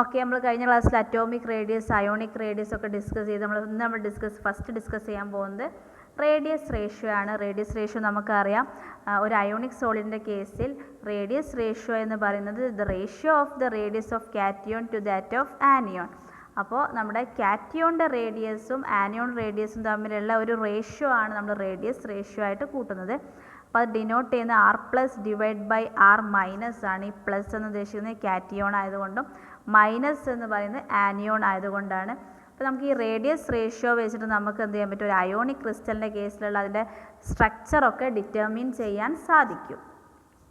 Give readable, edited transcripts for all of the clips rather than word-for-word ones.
Okay, നമ്മൾ കഴിഞ്ഞ ക്ലാസ്സിൽ അറ്റോമിക് റേഡിയസ്, അയോണിക് റേഡിയസ് ഒക്കെ ഡിസ്കസ് ചെയ്ത് നമ്മൾ ഫസ്റ്റ് ഡിസ്കസ് ചെയ്യാൻ പോകുന്നത് റേഡിയസ് റേഷ്യോ ആണ്. റേഡിയസ് റേഷ്യോ നമുക്കറിയാം, ഒരു അയോണിക് സോളിഡിൻ്റെ കേസിൽ റേഡിയസ് റേഷ്യോ എന്ന് പറയുന്നത് the ratio of the radius of cation to that of anion. അപ്പോൾ നമ്മുടെ കാറ്റിയോണിൻ്റെ റേഡിയസും ആനിയോൺ റേഡിയസും തമ്മിലുള്ള ഒരു റേഷ്യോ ആണ് നമ്മൾ റേഡിയസ് റേഷ്യോ ആയിട്ട് കൂട്ടുന്നത്. അപ്പോൾ അത് ഡിനോട്ട് ചെയ്യുന്ന r plus divide by r minus ആണ്. ഈ പ്ലസ് എന്ന് ഉദ്ദേശിക്കുന്നത് കാറ്റിയോൺ ആയതുകൊണ്ടും മൈനസ് എന്ന് പറയുന്നത് ആനിയോൺ ആയതുകൊണ്ടാണ്. അപ്പോൾ നമുക്ക് ഈ റേഡിയസ് റേഷ്യോ വെച്ചിട്ട് നമുക്ക് എന്ത് ചെയ്യാൻ പറ്റും, ഒരു അയോണിക് ക്രിസ്റ്റലിൻ്റെ കേസിലുള്ള അതിൻ്റെ സ്ട്രക്ചറൊക്കെ ഡിറ്റർമിൻ ചെയ്യാൻ സാധിക്കും.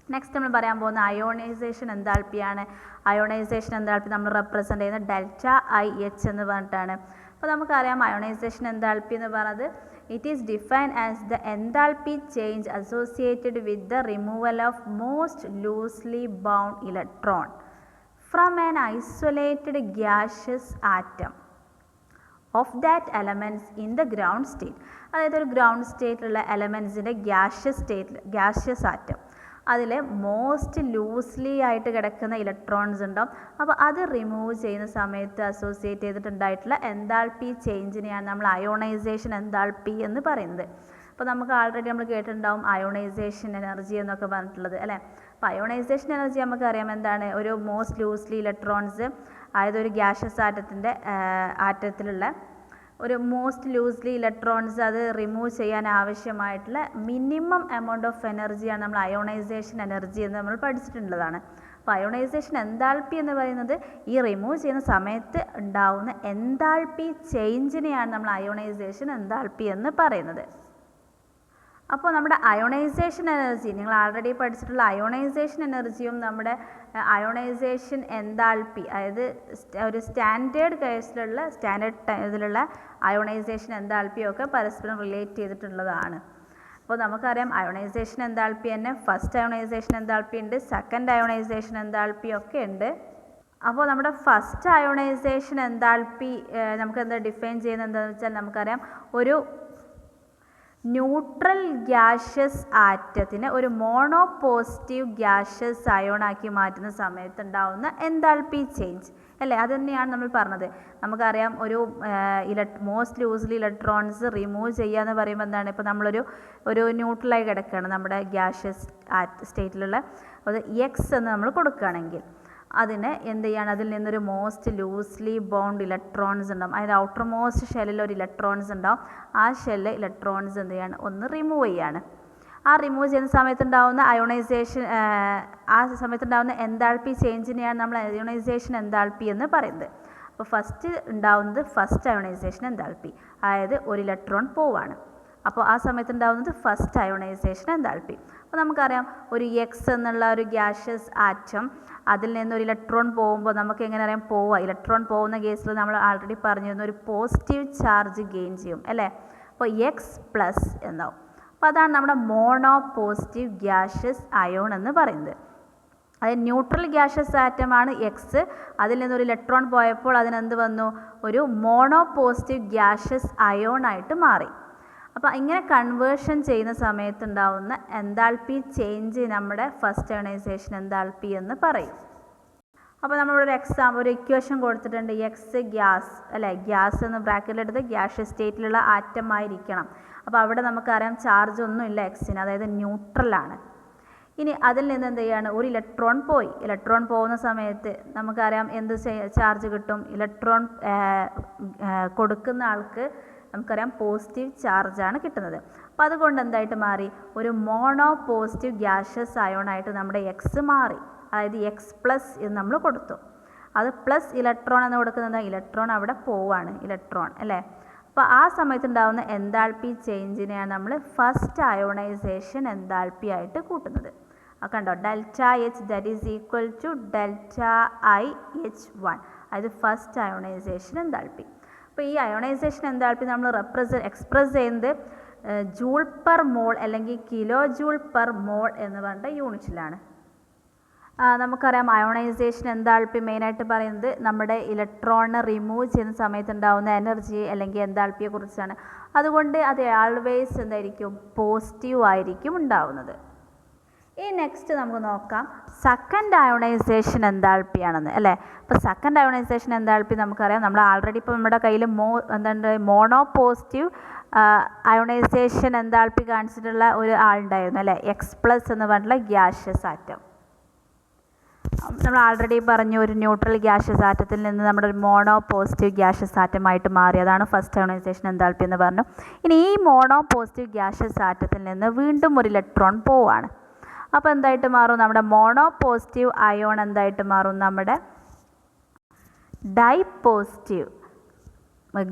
നെക്സ്റ്റ് നമ്മൾ പറയാൻ പോകുന്ന അയോണൈസേഷൻ എൻതാൽപ്പിയാണ്. അയോണൈസേഷൻ എൻതാൽപ്പി നമ്മൾ റെപ്രസെൻ്റ് ചെയ്യുന്നത് ഡെൽറ്റ ഐ എച്ച് എന്ന് പറഞ്ഞിട്ടാണ്. അപ്പോൾ നമുക്കറിയാം അയോണൈസേഷൻ എൻതാൽപ്പി എന്ന് പറയുന്നത് it is defined as the enthalpy change associated with the removal of most loosely bound electron from an isolated gaseous atom of that elements in the ground state. അതായത് ഒരു ground സ്റ്റേറ്റിലുള്ള എലമെൻസിൻ്റെ gaseous atom, അതിൽ most loosely ആയിട്ട് കിടക്കുന്ന electrons ഉണ്ടാവും. അപ്പോൾ അത് remove ചെയ്യുന്ന സമയത്ത് അസോസിയേറ്റ് ചെയ്തിട്ടുണ്ടായിട്ടുള്ള എൻതാൽപ്പി ചേഞ്ചിനെയാണ് നമ്മൾ അയോണൈസേഷൻ എൻതാൽപ്പി എന്ന് പറയുന്നത്. അപ്പോൾ നമുക്ക് ആൾറെഡി നമ്മൾ കേട്ടിട്ടുണ്ടാവും അയോണൈസേഷൻ എനർജി എന്നൊക്കെ പറഞ്ഞിട്ടുള്ളത് അല്ലേ. അപ്പോൾ അയോണൈസേഷൻ എനർജി നമുക്കറിയാം എന്താണ്, ഒരു മോസ്റ്റ് ലൂസ്ലി ഇലക്ട്രോൺസ്, അതായത് ഒരു ഗ്യാഷ്യസ് ആറ്റത്തിലുള്ള ഒരു മോസ്റ്റ് ലൂസ്ലി ഇലക്ട്രോൺസ് അത് റിമൂവ് ചെയ്യാൻ ആവശ്യമായിട്ടുള്ള മിനിമം എമൗണ്ട് ഓഫ് എനർജിയാണ് നമ്മൾ അയോണൈസേഷൻ എനർജി എന്ന് നമ്മൾ പഠിച്ചിട്ടുള്ളതാണ്. അപ്പോൾ അയോണൈസേഷൻ എൻതാൽപ്പി എന്ന് പറയുന്നത് ഈ റിമൂവ് ചെയ്യുന്ന സമയത്ത് ഉണ്ടാവുന്ന എൻതാൽപ്പി ചേഞ്ചിനെയാണ് നമ്മൾ അയോണൈസേഷൻ എൻതാൽപ്പി എന്ന് പറയുന്നത്. അപ്പോൾ നമ്മുടെ അയോണൈസേഷൻ എനർജി, നിങ്ങൾ ആൾറെഡി പഠിച്ചിട്ടുള്ള അയോണൈസേഷൻ എനർജിയും നമ്മുടെ അയോണൈസേഷൻ എൻതാൽപ്പി, അതായത് ഒരു സ്റ്റാൻഡേർഡ് ഇതിലുള്ള അയോണൈസേഷൻ എൻതാൽപ്പിയും ഒക്കെ പരസ്പരം റിലേറ്റ് ചെയ്തിട്ടുള്ളതാണ്. അപ്പോൾ നമുക്കറിയാം അയോണൈസേഷൻ എൻതാൽപ്പി തന്നെ ഫസ്റ്റ് അയോണൈസേഷൻ എൻതാൽപ്പി ഉണ്ട്, സെക്കൻഡ് അയോണൈസേഷൻ എൻതാൽപ്പി ഒക്കെ ഉണ്ട്. അപ്പോൾ നമ്മുടെ ഫസ്റ്റ് അയോണൈസേഷൻ എൻതാൽപ്പി നമുക്ക് എന്താ ഡിഫൈൻ ചെയ്യുന്നത് എന്താണെന്ന് വെച്ചാൽ നമുക്കറിയാം, ഒരു ന്യൂട്രൽ ഗ്യാഷ്യസ് ആറ്റത്തിനെ ഒരു മോണോ പോസിറ്റീവ് ഗ്യാഷ്യസ് അയോണാക്കി മാറ്റുന്ന സമയത്ത് ഉണ്ടാവുന്ന എൻതാൽപ്പി ചേഞ്ച് അല്ലേ, അത് തന്നെയാണ് നമ്മൾ പറഞ്ഞത്. നമുക്കറിയാം ഒരു മോസ്റ്റ് ലൂസ്ലി ഇലക്ട്രോൺസ് റിമൂവ് ചെയ്യുക എന്ന് പറയുമ്പോൾ എന്താണ്, ഇപ്പോൾ ഒരു ന്യൂട്രലായി കിടക്കുകയാണ് നമ്മുടെ ഗ്യാഷ്യസ് സ്റ്റേറ്റിലുള്ള അത് എക്സ് എന്ന് നമ്മൾ കൊടുക്കുകയാണെങ്കിൽ അതിന് എന്ത് ചെയ്യാണ്, അതിൽ നിന്നൊരു മോസ്റ്റ് ലൂസ്ലി ബൗണ്ട് ഇലക്ട്രോൺസ് ഉണ്ടാവും. അതായത് ഔട്ടർ മോസ്റ്റ് ഷെല്ലിൽ ഒരു ഇലക്ട്രോൺസ് ഉണ്ടാവും. ആ ഷെല്ല് ഇലക്ട്രോൺസ് എന്ത് ചെയ്യാണ്, ഒന്ന് റിമൂവ് ചെയ്യാണ്. ആ റിമൂവ് ചെയ്യുന്ന സമയത്തുണ്ടാവുന്ന അയോണൈസേഷൻ, ആ സമയത്തുണ്ടാവുന്ന എൻതാൽപ്പി ചേഞ്ചിനെയാണ് നമ്മൾ അയോണൈസേഷൻ എൻതാൽപ്പി എന്ന് പറയുന്നത്. അപ്പോൾ ഫസ്റ്റ് ഉണ്ടാവുന്നത് ഫസ്റ്റ് അയോണൈസേഷൻ എൻതാൽപ്പി, അതായത് ഒരു ഇലക്ട്രോൺ പോവാണ്. അപ്പോൾ ആ സമയത്ത് ഉണ്ടാവുന്നത് ഫസ്റ്റ് അയോണൈസേഷൻ എൻതാൽപ്പി. അപ്പോൾ നമുക്കറിയാം ഒരു എക്സ് എന്നുള്ള ഒരു ഗ്യാഷ്യസ് ആറ്റം, അതിൽ നിന്നൊരു ഇലക്ട്രോൺ പോകുമ്പോൾ നമുക്ക് എങ്ങനെ അറിയാം ഇലക്ട്രോൺ പോകുന്ന കേസിൽ നമ്മൾ ആൾറെഡി പറഞ്ഞിരുന്നു ഒരു പോസിറ്റീവ് ചാർജ് ഗെയിൻ ചെയ്യും അല്ലേ. അപ്പോൾ എക്സ് പ്ലസ് എന്നാവും. അപ്പോൾ അതാണ് നമ്മുടെ മോണോ പോസിറ്റീവ് ഗ്യാഷ്യസ് അയോൺ എന്ന് പറയുന്നത്. അതായത് ന്യൂട്രൽ ഗ്യാഷ്യസ് ആറ്റമാണ് എക്സ്, അതിൽ നിന്നൊരു ഇലക്ട്രോൺ പോയപ്പോൾ അതിനെന്ത് വന്നു, ഒരു മോണോ പോസിറ്റീവ് ഗ്യാഷ്യസ് അയോൺ ആയിട്ട് മാറി. അപ്പോൾ ഇങ്ങനെ കൺവേർഷൻ ചെയ്യുന്ന സമയത്ത് ഉണ്ടാവുന്ന എൻതാൽപ്പി ചേഞ്ച് നമ്മുടെ ഫസ്റ്റ് അയോണൈസേഷൻ എൻതാൽപ്പി എന്ന് പറയും. അപ്പോൾ നമ്മളിവിടെ ഒരു ഇക്വേഷൻ കൊടുത്തിട്ടുണ്ട്, എക്സ് ഗ്യാസ് അല്ലേ, ഗ്യാസ് എന്ന് ബ്രാക്കറ്റിലെടുത്ത് ഗ്യാഷ്യസ് സ്റ്റേറ്റിലുള്ള ആറ്റം ആയിരിക്കണം. അപ്പോൾ അവിടെ നമുക്കറിയാം ചാർജ് ഒന്നും ഇല്ല എക്സിന്, അതായത് ന്യൂട്രലാണ്. ഇനി അതിൽ നിന്ന് എന്ത് ചെയ്യാണ്, ഒരു ഇലക്ട്രോൺ പോയി. ഇലക്ട്രോൺ പോകുന്ന സമയത്ത് നമുക്കറിയാം എന്ത് ചാർജ് കിട്ടും, ഇലക്ട്രോൺ കൊടുക്കുന്ന ആൾക്ക് നമുക്കറിയാം പോസിറ്റീവ് ചാർജാണ് കിട്ടുന്നത്. അപ്പോൾ അതുകൊണ്ട് എന്തായിട്ട് മാറി, ഒരു മോണോ പോസിറ്റീവ് ഗ്യാഷ്യസ് അയോണായിട്ട് നമ്മുടെ എക്സ് മാറി. അതായത് എക്സ് പ്ലസ് എന്ന് നമ്മൾ കൊടുത്തു. അത് പ്ലസ് ഇലക്ട്രോൺ എന്ന് കൊടുക്കുന്നത് ഇലക്ട്രോൺ അവിടെ പോവാണ്, ഇലക്ട്രോൺ അല്ലേ. അപ്പോൾ ആ സമയത്ത് ഉണ്ടാകുന്ന എൻതാൽപ്പി ചേഞ്ചിനെയാണ് നമ്മൾ ഫസ്റ്റ് അയോണൈസേഷൻ എൻതാൽപ്പി ആയിട്ട് കൂട്ടുന്നത്. കണ്ടോ, delta H that is equal to delta I H 1, അതായത് ഫസ്റ്റ് അയോണൈസേഷൻ എൻതാൽപ്പി. അപ്പോൾ ഈ അയോണൈസേഷൻ എൻതാൽപ്പി നമ്മൾ എക്സ്പ്രസ് ചെയ്യുന്നത് ജൂൾ പെർ മോൾ അല്ലെങ്കിൽ കിലോ ജൂൾ പെർ മോൾ എന്ന് പറഞ്ഞ യൂണിറ്റിലാണ്. നമുക്കറിയാം അയോണൈസേഷൻ എൻതാൽപ്പി മെയിനായിട്ട് പറയുന്നത് നമ്മുടെ ഇലക്ട്രോണിനെ റിമൂവ് ചെയ്യുന്ന സമയത്ത് ഉണ്ടാകുന്ന എനർജി അല്ലെങ്കിൽ എൻതാൽപ്പിയെ കുറിച്ചാണ്. അതുകൊണ്ട് അത് ആൾവേസ് എന്തായിരിക്കും, പോസിറ്റീവ് ആയിരിക്കും ഉണ്ടാവുന്നത്. ഈ നെക്സ്റ്റ് നമുക്ക് നോക്കാം സെക്കൻഡ് അയോണൈസേഷൻ എൻതാൽപ്പിയാണെന്ന് അല്ലേ. അപ്പോൾ സെക്കൻഡ് അയോണൈസേഷൻ എൻതാൽപ്പി നമുക്കറിയാം, നമ്മൾ ആൾറെഡി ഇപ്പോൾ നമ്മുടെ കയ്യിൽ മോണോ പോസിറ്റീവ് അയോണൈസേഷൻ എൻതാൽപ്പി കാണിച്ചിട്ടുള്ള ഒരു ആളുണ്ടായിരുന്നു അല്ലേ, X+ എന്ന് പറഞ്ഞിട്ടുള്ള ഗ്യാഷ്യസ് ആറ്റം. നമ്മൾ ആൾറെഡി പറഞ്ഞു ഒരു ന്യൂട്രൽ ഗ്യാഷ്യസ് ആറ്റത്തിൽ നിന്ന് നമ്മുടെ ഒരു മോണോ പോസിറ്റീവ് ഗ്യാഷ്യസ് ആറ്റമായിട്ട് മാറി, അതാണ് ഫസ്റ്റ് അയോണൈസേഷൻ എൻതാൽപ്പി എന്ന് പറഞ്ഞു. ഇനി ഈ മോണോ പോസിറ്റീവ് ഗ്യാഷ്യസ് ആറ്റത്തിൽ നിന്ന് വീണ്ടും ഒരു ഇലക്ട്രോൺ പോവുകയാണ്. അപ്പോൾ എന്തായിട്ട് മാറും, നമ്മുടെ മോണോ പോസിറ്റീവ് അയോൺ എന്തായിട്ട് മാറും, നമ്മുടെ ഡൈ പോസിറ്റീവ്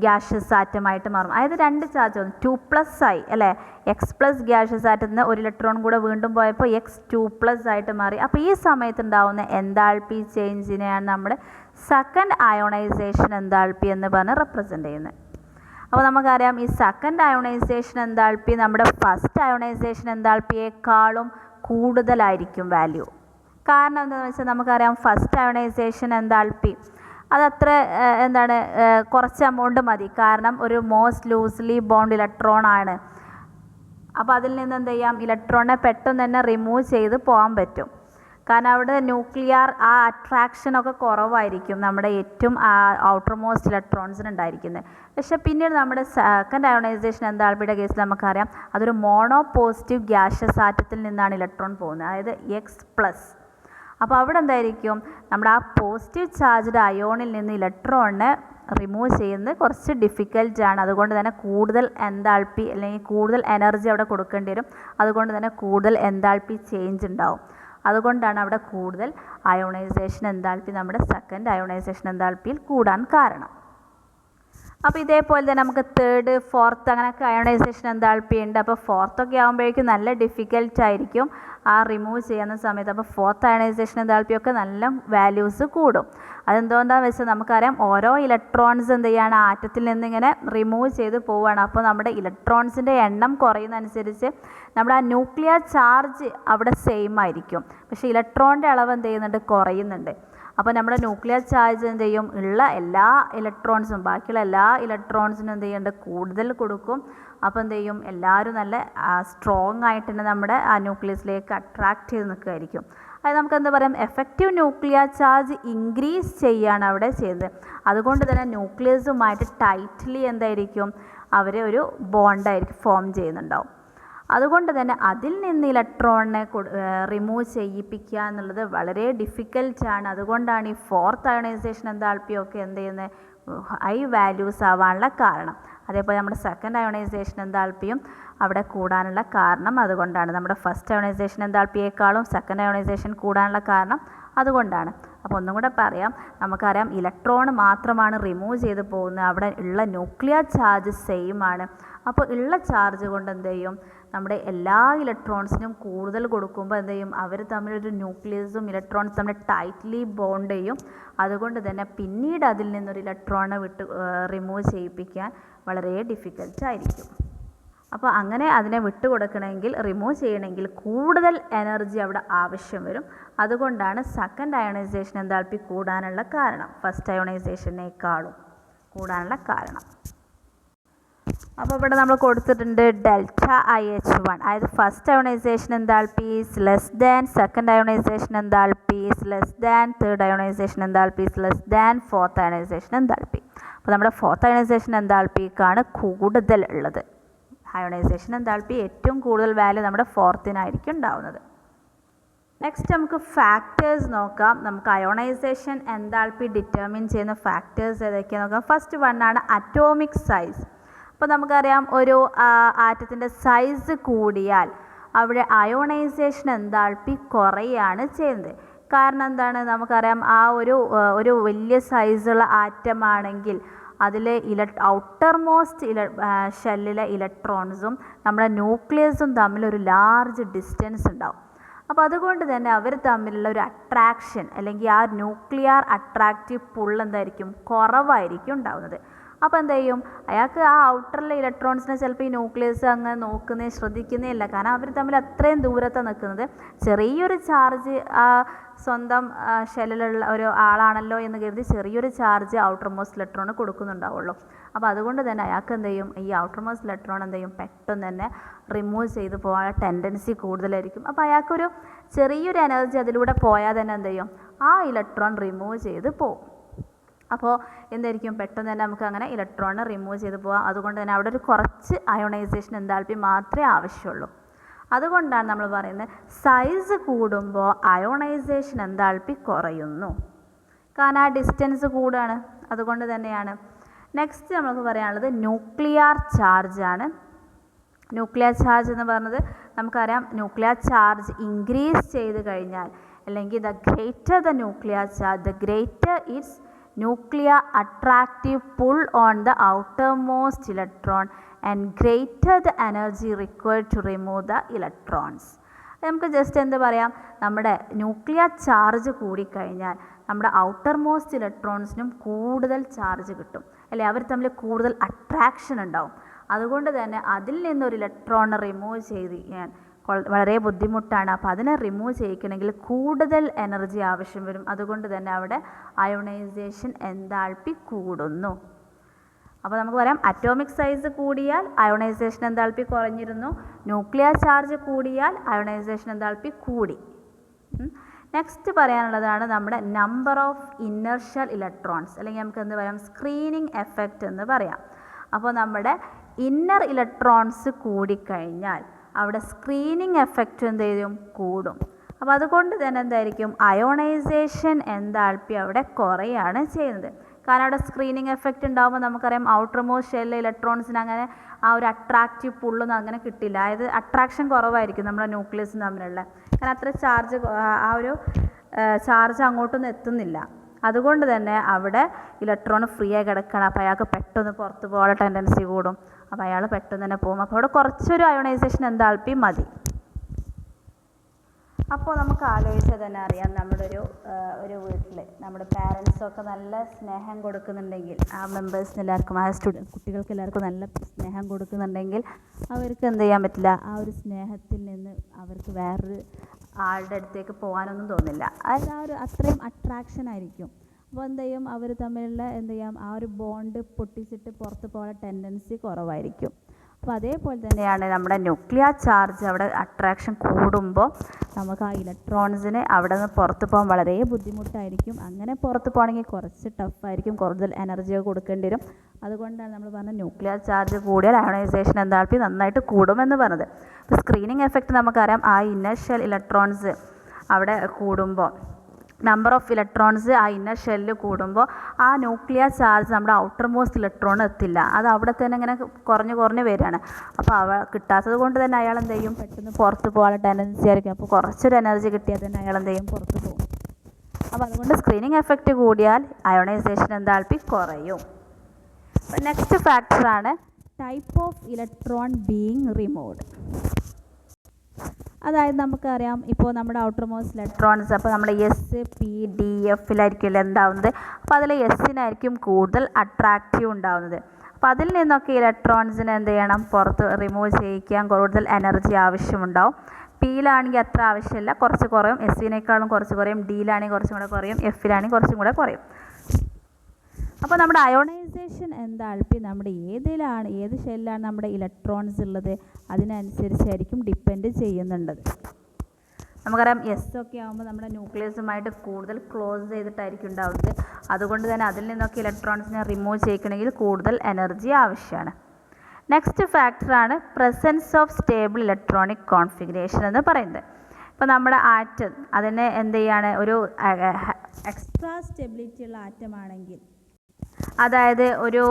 ഗ്യാഷ്യസ് ആറ്റമായിട്ട് മാറും. അതായത് 2 ചാർജ് വന്നു 2+ ആയി അല്ലേ. X+ ഗ്യാഷ്യസ് ആറ്റത്തിൽ നിന്ന് ഒരു ഇലക്ട്രോൺ കൂടെ വീണ്ടും പോയപ്പോൾ X2+ ആയിട്ട് മാറി. അപ്പോൾ ഈ സമയത്ത് ഉണ്ടാവുന്ന എൻതാൽപ്പി ചേഞ്ചിനെയാണ് നമ്മൾ സെക്കൻഡ് അയോണൈസേഷൻ എൻതാൽപ്പി എന്ന് പറഞ്ഞ് റെപ്രസെൻ്റ് ചെയ്യുന്നത്. അപ്പോൾ നമുക്കറിയാം ഈ സെക്കൻഡ് അയോണൈസേഷൻ എൻതാൽപ്പി നമ്മുടെ ഫസ്റ്റ് അയോണൈസേഷൻ എൻതാൽപ്പിയേക്കാളും കൂടുതലായിരിക്കും വാല്യൂ. കാരണം എന്താണെന്ന് വെച്ചാൽ നമുക്കറിയാം ഫസ്റ്റ് അയോണൈസേഷൻ എൻതാൽപ്പി അതത്ര കുറച്ച് എമൗണ്ട് മതി, കാരണം ഒരു മോസ്റ്റ് ലൂസ്ലി ബോണ്ട് ഇലക്ട്രോൺ ആണ്. അപ്പോൾ അതിൽ നിന്ന് എന്ത് ചെയ്യാം, ഇലക്ട്രോണിനെ പെട്ടെന്ന് തന്നെ റിമൂവ് ചെയ്ത് പോകാൻ പറ്റും. കാരണം അവിടെ ന്യൂക്ലിയർ ആ അട്രാക്ഷനൊക്കെ കുറവായിരിക്കും നമ്മുടെ ഏറ്റവും ഔട്ടർ മോസ്റ്റ് ഇലക്ട്രോൺസിന് ഉണ്ടായിരിക്കുന്നത്. പക്ഷേ പിന്നീട് നമ്മുടെ സെക്കൻഡ് അയോണൈസേഷൻ എൻതാൽപ്പിയുടെ കേസിൽ നമുക്കറിയാം അതൊരു മോണോ പോസിറ്റീവ് ഗ്യാഷ്യസ് ആറ്റത്തിൽ നിന്നാണ് ഇലക്ട്രോൺ പോകുന്നത്, അതായത് X+. അപ്പോൾ അവിടെ എന്തായിരിക്കും, നമ്മുടെ ആ പോസിറ്റീവ് ചാർജ്ഡ് അയോണിൽ നിന്ന് ഇലക്ട്രോണിനെ റിമൂവ് ചെയ്യുന്നത് കുറച്ച് ഡിഫിക്കൽട്ടാണ്. അതുകൊണ്ട് തന്നെ കൂടുതൽ എൻതാൽപ്പി അല്ലെങ്കിൽ കൂടുതൽ എനർജി അവിടെ കൊടുക്കേണ്ടി വരും. അതുകൊണ്ട് തന്നെ കൂടുതൽ എൻതാൽപ്പി ചേഞ്ച് ഉണ്ടാവും. അതുകൊണ്ടാണ് അവിടെ കൂടുതൽ അയോണൈസേഷൻ എൻതാൽപ്പി നമ്മുടെ സെക്കൻഡ് അയോണൈസേഷൻ എൻതാൽപ്പിയിൽ കൂടാൻ കാരണം. അപ്പോൾ ഇതേപോലെ തന്നെ നമുക്ക് തേർഡ്, ഫോർത്ത് അങ്ങനെയൊക്കെ അയോണൈസേഷൻ എൻതാൽപ്പി ഉണ്ട്. അപ്പോൾ ഫോർത്തൊക്കെ ആകുമ്പോഴേക്കും നല്ല ഡിഫിക്കൽട്ടായിരിക്കും ആ റിമൂവ് ചെയ്യുന്ന സമയത്ത്. അപ്പോൾ ഫോർത്ത് അയോണൈസേഷൻ എൻതാൽപ്പിയൊക്കെ നല്ല വാല്യൂസ് കൂടും. അതെന്തുകൊണ്ടാണെന്ന് വെച്ചാൽ നമുക്കറിയാം ഓരോ ഇലക്ട്രോൺസ് എന്ത് ചെയ്യാണ് ആറ്റത്തിൽ നിന്ന് ഇങ്ങനെ റിമൂവ് ചെയ്ത് പോവുകയാണ്. അപ്പോൾ നമ്മുടെ ഇലക്ട്രോൺസിൻ്റെ എണ്ണം കുറയുന്നതനുസരിച്ച് നമ്മുടെ ആ ന്യൂക്ലിയർ ചാർജ് അവിടെ സെയിം ആയിരിക്കും, പക്ഷേ ഇലക്ട്രോണിൻ്റെ അളവ് എന്ത് ചെയ്യുന്നുണ്ട്, കുറയുന്നുണ്ട്. അപ്പോൾ നമ്മുടെ ന്യൂക്ലിയർ ചാർജ് എന്ത് ചെയ്യും, ഉള്ള എല്ലാ ഇലക്ട്രോൺസും ബാക്കിയുള്ള എല്ലാ ഇലക്ട്രോൺസിനും എന്ത് ചെയ്യുന്നുണ്ട്, കൂടുതൽ കൊടുക്കും. അപ്പോൾ എന്ത് ചെയ്യും, എല്ലാവരും നല്ല സ്ട്രോങ് ആയിട്ട് തന്നെ നമ്മുടെ ആ ന്യൂക്ലിയസിലേക്ക് അട്രാക്റ്റ് ചെയ്ത് നിൽക്കുമായിരിക്കും. അത് നമുക്ക് എന്താ പറയാം, എഫക്റ്റീവ് ന്യൂക്ലിയർ ചാർജ് ഇൻക്രീസ് ചെയ്യുകയാണ് അവിടെ ചെയ്യുന്നത്. അതുകൊണ്ട് തന്നെ ന്യൂക്ലിയസുമായിട്ട് ടൈറ്റ്ലി എന്തായിരിക്കും, അവർ ഒരു ബോണ്ടായിരിക്കും ഫോം ചെയ്യുന്നുണ്ടാവും. അതുകൊണ്ട് തന്നെ അതിൽ നിന്ന് ഇലക്ട്രോണിനെ റിമൂവ് ചെയ്യിപ്പിക്കുക എന്നുള്ളത് വളരെ ഡിഫിക്കൽട്ടാണ്. അതുകൊണ്ടാണ് ഈ ഫോർത്ത് അയോണൈസേഷൻ എൻതാൽപ്പിയൊക്കെ എന്ത് ചെയ്യുന്നത്, ഹൈ വാല്യൂസ് ആവാനുള്ള കാരണം. അതേപോലെ നമ്മുടെ സെക്കൻഡ് അയോണൈസേഷൻ എൻതാൽപ്പിയും അവിടെ കൂടാനുള്ള കാരണം അതുകൊണ്ടാണ്. നമ്മുടെ ഫസ്റ്റ് അയോണൈസേഷൻ എൻതാൽപ്പിയേക്കാളും സെക്കൻഡ് അയോണൈസേഷൻ കൂടാനുള്ള കാരണം അതുകൊണ്ടാണ്. അപ്പോൾ ഒന്നും കൂടെ പറയാം, നമുക്കറിയാം ഇലക്ട്രോൺ മാത്രമാണ് റിമൂവ് ചെയ്ത് പോകുന്നത്, അവിടെ ഉള്ള ന്യൂക്ലിയർ ചാർജ് സെയിം ആണ്. അപ്പോൾ ഉള്ള ചാർജ് കൊണ്ട് എന്ത് ചെയ്യും, നമ്മുടെ എല്ലാ ഇലക്ട്രോൺസിനും കൂടുതൽ കൊടുക്കുമ്പോൾ എന്ത് ചെയ്യും, അവർ തമ്മിലൊരു ന്യൂക്ലിയസും ഇലക്ട്രോൺസ് തമ്മിൽ ടൈറ്റ്ലി ബോണ്ട് ചെയ്യും. അതുകൊണ്ട് തന്നെ പിന്നീട് അതിൽ നിന്നൊരു ഇലക്ട്രോണിനെ റിമൂവ് ചെയ്യിപ്പിക്കാൻ വളരെ ഡിഫിക്കൽട്ടായിരിക്കും. അപ്പോൾ അങ്ങനെ അതിനെ വിട്ടുകൊടുക്കണമെങ്കിൽ, റിമൂവ് ചെയ്യണമെങ്കിൽ കൂടുതൽ എനർജി അവിടെ ആവശ്യം വരും. അതുകൊണ്ടാണ് സെക്കൻഡ് അയോണൈസേഷൻ എൻതാൽപ്പി കൂടാനുള്ള കാരണം, ഫസ്റ്റ് അയോണൈസേഷനേക്കാളും കൂടാനുള്ള കാരണം. അപ്പോൾ ഇവിടെ നമ്മൾ കൊടുത്തിട്ടുണ്ട് ΔIH1, അതായത് first ionisation enthalpy is less than second ionisation enthalpy is less than third ionisation enthalpy is less than fourth ionisation enthalpy. അപ്പോൾ നമ്മുടെ ഫോർത്ത് അയോണൈസേഷൻ എൻതാൽപ്പിക്കാണ് കൂടുതൽ ഉള്ളത്. അയോണൈസേഷൻ എൻതാൽപ്പി ഏറ്റവും കൂടുതൽ വാല്യൂ നമ്മുടെ ഫോർത്തിനായിരിക്കും ഉണ്ടാവുന്നത്. നെക്സ്റ്റ് നമുക്ക് ഫാക്ടേഴ്സ് നോക്കാം. നമുക്ക് അയോണൈസേഷൻ എൻതാൽപ്പി ഡിറ്റർമിൻ ചെയ്യുന്ന ഫാക്ടേഴ്സ് ഏതൊക്കെയാണെന്ന് നോക്കാം. ഫസ്റ്റ് വണ്ണാണ് അറ്റോമിക് സൈസ്. അപ്പോൾ നമുക്കറിയാം ഒരു ആറ്റത്തിൻ്റെ സൈസ് കൂടിയാൽ അവിടെ അയോണൈസേഷൻ എൻതാൽപ്പി കുറയാണ് ചെയ്യുന്നത്. കാരണം എന്താണ്, നമുക്കറിയാം ആ ഒരു വലിയ സൈസുള്ള ആറ്റമാണെങ്കിൽ അതിൽ ഔട്ടർ മോസ്റ്റ് ഷെല്ലിലെ ഇലക്ട്രോൺസും നമ്മുടെ ന്യൂക്ലിയസും തമ്മിലൊരു ലാർജ് ഡിസ്റ്റൻസ് ഉണ്ടാവും. അപ്പോൾ അതുകൊണ്ട് തന്നെ അവർ തമ്മിലുള്ള ഒരു അട്രാക്ഷൻ അല്ലെങ്കിൽ ആ ന്യൂക്ലിയർ അട്രാക്റ്റീവ് പുൾ എന്തായിരിക്കും, കുറവായിരിക്കും ഉണ്ടാവുന്നത്. അപ്പോൾ എന്ത് ചെയ്യും, അയാൾക്ക് ആ ഔട്ടറിലെ ഇലക്ട്രോൺസിനെ ചിലപ്പോൾ ഈ ന്യൂക്ലിയസ് അങ്ങനെ നോക്കുന്നേ ശ്രദ്ധിക്കുന്നേ ഇല്ല. കാരണം അവർ തമ്മിൽ അത്രയും ദൂരത്താണ് നിൽക്കുന്നത്. ചെറിയൊരു ചാർജ് ആ സ്വന്തം ഷെല്ലിലുള്ള ഒരു ആളാണല്ലോ എന്ന് കരുതി ചെറിയൊരു ചാർജ് ഔട്ടർ മോസ്റ്റ് ഇലക്ട്രോണ് കൊടുക്കുന്നുണ്ടാവുള്ളൂ. അപ്പോൾ അതുകൊണ്ട് തന്നെ അയാൾക്ക് എന്ത് ചെയ്യും, ഈ ഔട്ടർ മോസ്റ്റ് ഇലക്ട്രോൺ എന്ത് ചെയ്യും, പെട്ടെന്ന് തന്നെ റിമൂവ് ചെയ്ത് പോകാനുള്ള ടെൻഡൻസി കൂടുതലായിരിക്കും. അപ്പോൾ അയാൾക്കൊരു ചെറിയൊരു എനർജി അതിലൂടെ പോയാൽ തന്നെ എന്ത് ചെയ്യും, ആ ഇലക്ട്രോൺ റിമൂവ് ചെയ്ത് പോകും. അപ്പോൾ എന്തായിരിക്കും, പെട്ടെന്ന് തന്നെ നമുക്ക് അങ്ങനെ ഇലക്ട്രോണിനെ റിമൂവ് ചെയ്ത് പോകാം. അതുകൊണ്ട് തന്നെ അവിടെ ഒരു കുറച്ച് അയോണൈസേഷൻ എൻതാൽപ്പി മാത്രമേ ആവശ്യമുള്ളൂ. അതുകൊണ്ടാണ് നമ്മൾ പറയുന്നത് സൈസ് കൂടുമ്പോൾ അയോണൈസേഷൻ എൻതാൽപ്പി കുറയുന്നു. കാരണം ആ ഡിസ്റ്റൻസ് കൂടുകയാണ്, അതുകൊണ്ട് തന്നെയാണ്. നെക്സ്റ്റ് നമുക്ക് പറയാനുള്ളത് ന്യൂക്ലിയർ ചാർജാണ്. ന്യൂക്ലിയർ ചാർജ് എന്ന് പറയുന്നത് നമുക്കറിയാം, ന്യൂക്ലിയർ ചാർജ് ഇൻക്രീസ് ചെയ്ത് കഴിഞ്ഞാൽ, അല്ലെങ്കിൽ the greater the nuclear charge the greater it's nuclear attractive pull on the outermost electron and greater the energy required to remove the electrons. നമുക്ക് just എന്ത് പറയാം, നമ്മുടെ ന്യൂക്ലിയർ ചാർജ് കൂടിക്കഴിഞ്ഞാൽ നമ്മുടെ ഔട്ടർ മോസ്റ്റ് ഇലക്ട്രോൺസിനും കൂടുതൽ ചാർജ് കിട്ടും, അല്ലേ? അവർ തമ്മിൽ കൂടുതൽ അട്രാക്ഷൻ ഉണ്ടാവും. അതുകൊണ്ട് തന്നെ അതിൽ നിന്നൊരു ഇലക്ട്രോൺ റിമൂവ് ചെയ്ത് കഴിഞ്ഞാൽ വളരെ ബുദ്ധിമുട്ടാണ്. അപ്പോൾ അതിനെ റിമൂവ് ചെയ്യിക്കണമെങ്കിൽ കൂടുതൽ എനർജി ആവശ്യം വരും. അതുകൊണ്ട് തന്നെ അവിടെ അയോണൈസേഷൻ എൻതാൽപ്പി കൂടുന്നു. അപ്പോൾ നമുക്ക് പറയാം, അറ്റോമിക് സൈസ് കൂടിയാൽ അയോണൈസേഷൻ എൻതാൽപ്പി കുറഞ്ഞിരുന്നു, ന്യൂക്ലിയർ ചാർജ് കൂടിയാൽ അയോണൈസേഷൻ എൻതാൽപ്പി കൂടി. നെക്സ്റ്റ് പറയാനുള്ളതാണ് നമ്മുടെ നമ്പർ ഓഫ് ഇനർഷ്യൽ ഇലക്ട്രോൺസ്, അല്ലെങ്കിൽ നമുക്ക് എന്ത് പറയാം, സ്ക്രീനിങ് എഫക്റ്റ് എന്ന് പറയാം. അപ്പോൾ നമ്മുടെ ഇന്നർ ഇലക്ട്രോൺസ് കൂടിക്കഴിഞ്ഞാൽ അവിടെ സ്ക്രീനിങ് എഫക്റ്റ് എന്ത് ചെയ്യും, കൂടും. അപ്പോൾ അതുകൊണ്ട് തന്നെ എന്തായിരിക്കും, അയോണൈസേഷൻ എൻതാൽപ്പി അവിടെ കുറയാണ് ചെയ്യുന്നത്. കാരണം അവിടെ സ്ക്രീനിങ് എഫക്റ്റ് ഉണ്ടാകുമ്പോൾ നമുക്കറിയാം ഔട്ടർ മോസ്റ്റ് ഷെല്ലിലെ ഇലക്ട്രോൺസിന് അങ്ങനെ ആ ഒരു അട്രാക്റ്റീവ് പുള്ളൊന്നും അങ്ങനെ കിട്ടില്ല. അതായത് അട്രാക്ഷൻ കുറവായിരിക്കും നമ്മുടെ ന്യൂക്ലിയസും തമ്മിലുള്ള. കാരണം അത്ര ചാർജ് ആ ഒരു ചാർജ് അങ്ങോട്ടൊന്നും എത്തുന്നില്ല. അതുകൊണ്ട് തന്നെ അവിടെ ഇലക്ട്രോൺ ഫ്രീ ആയി കിടക്കണം. അപ്പോൾ അയാൾക്ക് പെട്ടെന്ന് പുറത്ത് പോകാനുള്ള ടെൻഡൻസി കൂടും. അപ്പോൾ അയാൾ പെട്ടെന്ന് തന്നെ പോകും. അപ്പോൾ അവിടെ കുറച്ചൊരു അയോണൈസേഷൻ എൻതാൽപ്പി മതി. അപ്പോൾ നമുക്ക് ആലോചിച്ചാൽ തന്നെ അറിയാം, നമ്മുടെ ഒരു വീട്ടിൽ നമ്മുടെ പാരൻസൊക്കെ നല്ല സ്നേഹം കൊടുക്കുന്നുണ്ടെങ്കിൽ, ആ മെമ്പേഴ്സിന് എല്ലാവർക്കും, ആ കുട്ടികൾക്ക് എല്ലാവർക്കും നല്ല സ്നേഹം കൊടുക്കുന്നുണ്ടെങ്കിൽ അവർക്ക് എന്ത് ചെയ്യാൻ പറ്റില്ല, ആ ഒരു സ്നേഹത്തിൽ നിന്ന് അവർക്ക് വേറൊരു ആളുടെ അടുത്തേക്ക് പോകാനൊന്നും തോന്നില്ല. അതായത് ആ ഒരു അത്രയും അട്രാക്ഷൻ ആയിരിക്കും. അപ്പോൾ എന്ത് ചെയ്യും, അവർ തമ്മിലുള്ള എന്ത് ചെയ്യാം, ആ ഒരു ബോണ്ട് പൊട്ടിച്ചിട്ട് പുറത്ത് പോകാൻ ടെൻഡൻസി കുറവായിരിക്കും. അപ്പോൾ അതേപോലെ തന്നെയാണ് നമ്മുടെ ന്യൂക്ലിയർ ചാർജ് അവിടെ അട്രാക്ഷൻ കൂടുമ്പോൾ നമുക്ക് ആ ഇലക്ട്രോൺസിന് അവിടെ നിന്ന് പുറത്ത് പോകാൻ വളരെ ബുദ്ധിമുട്ടായിരിക്കും. അങ്ങനെ പുറത്ത് പോകണമെങ്കിൽ കുറച്ച് ടഫായിരിക്കും, കൂടുതൽ എനർജിയൊക്കെ കൊടുക്കേണ്ടി വരും. അതുകൊണ്ടാണ് നമ്മൾ പറഞ്ഞത് ന്യൂക്ലിയർ ചാർജ് കൂടിയാൽ അയോണൈസേഷൻ എൻതാൽപ്പി നന്നായിട്ട് കൂടുമെന്ന് പറഞ്ഞത്. അപ്പോൾ സ്ക്രീനിങ് എഫക്റ്റ് നമുക്കറിയാം, ആ ഇനർഷ്യൽ ഇലക്ട്രോൺസ് അവിടെ കൂടുമ്പോൾ, നമ്പർ ഓഫ് ഇലക്ട്രോൺസ് ആ ഇന്നർ ഷെല്ലിൽ കൂടുമ്പോൾ ആ ന്യൂക്ലിയർ ചാർജ് നമ്മുടെ ഔട്ടർ മോസ്റ്റ് ഇലക്ട്രോൺ എത്തില്ല. അത് അവിടെ തന്നെ ഇങ്ങനെ കുറഞ്ഞ് വരികയാണ്. അപ്പോൾ കിട്ടാത്തത് കൊണ്ട് തന്നെ അയാൾ എന്ത് ചെയ്യും, പെട്ടെന്ന് പുറത്ത് പോകാനുള്ള ടെൻഡൻസി ആയിരിക്കും. അപ്പോൾ കുറച്ചൊരു എനർജി കിട്ടിയാൽ തന്നെ അയാൾ എന്ത് ചെയ്യും, പുറത്ത് പോകും. അപ്പോൾ അതുകൊണ്ട് സ്ക്രീനിങ് എഫക്റ്റ് കൂടിയാൽ അയോണൈസേഷൻ എൻതാൽപ്പി കുറയും. നെക്സ്റ്റ് ഫാക്ടറാണ് type of electron being removed. അതായത് നമുക്കറിയാം, ഇപ്പോൾ നമ്മുടെ ഔട്ടർ മോസ്റ്റ് ഇലക്ട്രോൺസ്, അപ്പോൾ നമ്മൾ എസ് പി ഡി എഫിലായിരിക്കുമല്ലോ എന്താവുന്നത്. അപ്പോൾ അതിൽ എസ്സിനായിരിക്കും കൂടുതൽ അട്രാക്റ്റീവ് ഉണ്ടാവുന്നത്. അപ്പോൾ അതിൽ നിന്നൊക്കെ ഇലക്ട്രോൺസിനെ എന്ത് ചെയ്യണം, പുറത്ത് റിമൂവ് ചെയ്യിക്കാൻ കൂടുതൽ എനർജി ആവശ്യമുണ്ടാവും. പിയിലാണെങ്കിൽ അത്ര ആവശ്യമില്ല, കുറച്ച് കുറയും. എസ്സിനേക്കാളും കുറച്ച് കുറയും. ഡിയിലാണെങ്കിൽ കുറച്ചും കൂടെ കുറയും. എഫിലാണെങ്കിൽ കുറച്ചും കൂടെ കുറയും. അപ്പോൾ നമ്മുടെ അയോണൈസേഷൻ എൻതാൽപ്പി നമ്മുടെ ഏത് ഷെല്ലാണ് നമ്മുടെ ഇലക്ട്രോൺസ് ഉള്ളത് അതിനനുസരിച്ചായിരിക്കും ഡിപ്പെൻഡ് ചെയ്യുന്നുണ്ടത്. നമുക്കറിയാം എസ് ഒക്കെ ആകുമ്പോൾ നമ്മുടെ ന്യൂക്ലിയസുമായിട്ട് കൂടുതൽ ക്ലോസ് ചെയ്തിട്ടായിരിക്കും ഉണ്ടാവുന്നത്. അതുകൊണ്ട് തന്നെ അതിൽ നിന്നൊക്കെ ഇലക്ട്രോൺസിനെ റിമൂവ് ചെയ്യിക്കണമെങ്കിൽ കൂടുതൽ എനർജി ആവശ്യമാണ്. നെക്സ്റ്റ് ഫാക്ടറാണ് presence of stable electronic configuration എന്ന് പറയുന്നത്. ഇപ്പോൾ നമ്മുടെ ആറ്റം അതിനെ എന്ത് ചെയ്യാണ്, ഒരു എക്സ്ട്രാ സ്റ്റെബിലിറ്റി ഉള്ള ആറ്റമാണെങ്കിൽ, അതായത് ഒരു